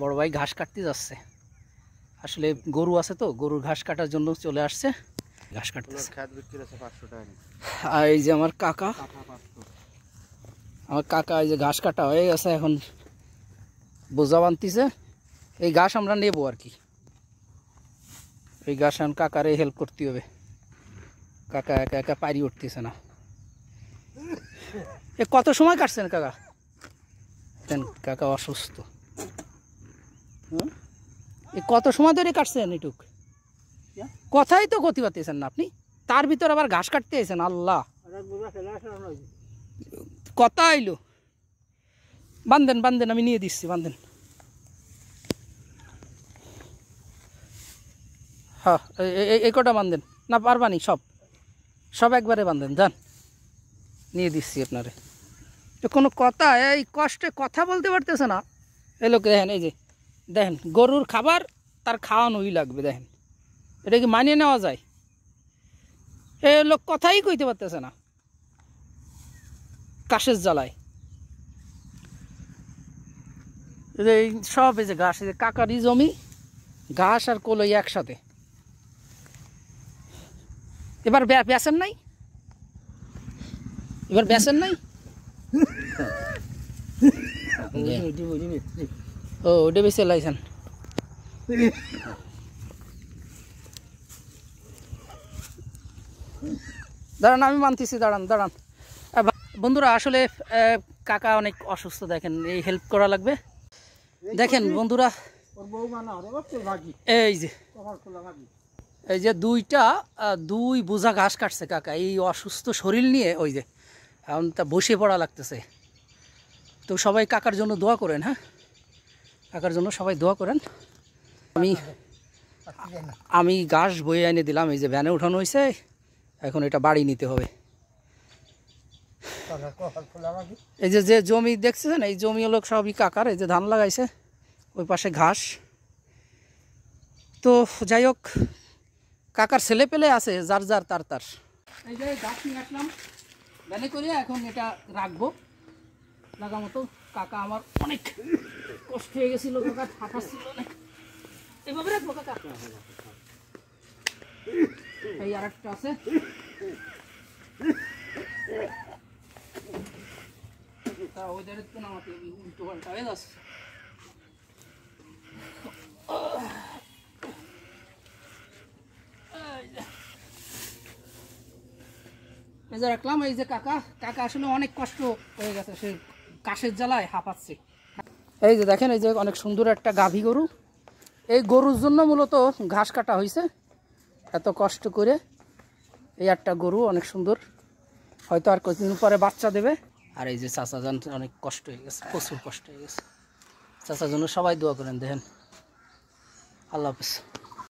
বড় ভাই ঘাস কাটতে যাচ্ছে। আসলে গরু আছে তো, গরুর ঘাস কাটার জন্য চলে আসছে, ঘাস কাটতেছে। আর এই যে আমার কাকা, এই যে ঘাস কাটা হয়ে গেছে, এখন বোঝা বানতিছে। এই ঘাস আমরা নেবো আর কি। এই ঘাস এখন কাকারে হেল্প করতে হবে, কাকা একা একা পারি উঠতেছে না। এ কত সময় কাটছেন কাকা? কাকা অসুস্থ। কত সময় ধরে কাটছেন এটুক? কথাই তো গতি পাচ্ছেন না আপনি, তার ভিতর আবার ঘাস কাটতে আছেন। আল্লাহ, কথা আইলো। বান্ধেন বান্ধেন, আমি নিয়ে দিচ্ছি, বান্ধেন। হ্যাঁ, এই কটা বান্ধেন না, পারবানি সব সব একবারে বান্ধেন, যান নিয়ে দিচ্ছি আপনারে। তো কোনো কথা, এই কষ্টে কথা বলতে পারতেছে না এই লোক। দেখেন, এই যে দেখেন, গরুর খাবার তার খাওয়ানোই লাগবে। দেখেন, এটা কি মানিয়ে নেওয়া যায়? এই লোক কথাই কইতে পারতেছে না কাশের জ্বালায়। এই সব এই যে ঘাস, এই যে কাকারই জমি, ঘাস আর কলই একসাথে। এবার বেচেন নাই? এবার বেচেন নাই? ও, ওটা বেশি লাইছেন। দাঁড়ান, আমি মানতেছি, দাঁড়ান দাঁড়ান। বন্ধুরা, আসলে কাকা অনেক অসুস্থ, দেখেন, এই হেল্প করা লাগবে। দেখেন বন্ধুরা, এই যে দুই বোঝা ঘাস কাটছে কাকা, এই অসুস্থ শরীর নিয়ে। ওই যে এখন তা বসে পড়া লাগতেছে। তো সবাই কাকার জন্য দোয়া করেন। হ্যাঁ, কাকার জন্য সবাই দোয়া করেন। আমি ঘাস বয়ে এনে দিলাম, এই যে ভ্যানে উঠানো হয়েছে, এখন এটা বাড়ি নিতে হবে। এই যে জমি দেখছেন, এই জমি হলো সবই কাকার। এই যে ধান লাগাইছে, ওই পাশে ঘাস। তো যাই হোক, কাকার ছেলে পেলে আছে, যার যার তার তার। এই যে ঘাস নিয়ে আসলাম ভ্যানে করে, এখন এটা রাখবো লাগা মতো। কাকা আমার অনেক কষ্ট হয়ে গেছিল, কাকা হাঁপাচ্ছিল অনেক। এইভাবে রাখবো কাকা। এই আর একটা আছে, ওইদারের তো নামাতে উল্টো পাল্টা হয়ে যাচ্ছে। এই যে রাখলাম। এই যে কাকা আসলে অনেক কষ্ট হয়ে গেছে, সে কাশের জ্বালায় হাঁপাচ্ছে। এই যে দেখেন, এই যে অনেক সুন্দর একটা গাভী গরু। এই গরুর জন্য মূলত ঘাস কাটা হয়েছে, এত কষ্ট করে। এই একটা গরু অনেক সুন্দর, হয়তো আর কিছুদিন পরে বাচ্চা দেবে। আর এই যে চাচা যান, অনেক কষ্ট হয়ে গেছে, প্রচুর কষ্ট হয়ে গেছে। চাচার জন্য সবাই দোয়া করেন। দেখেন, আল্লাহ হাফেজ।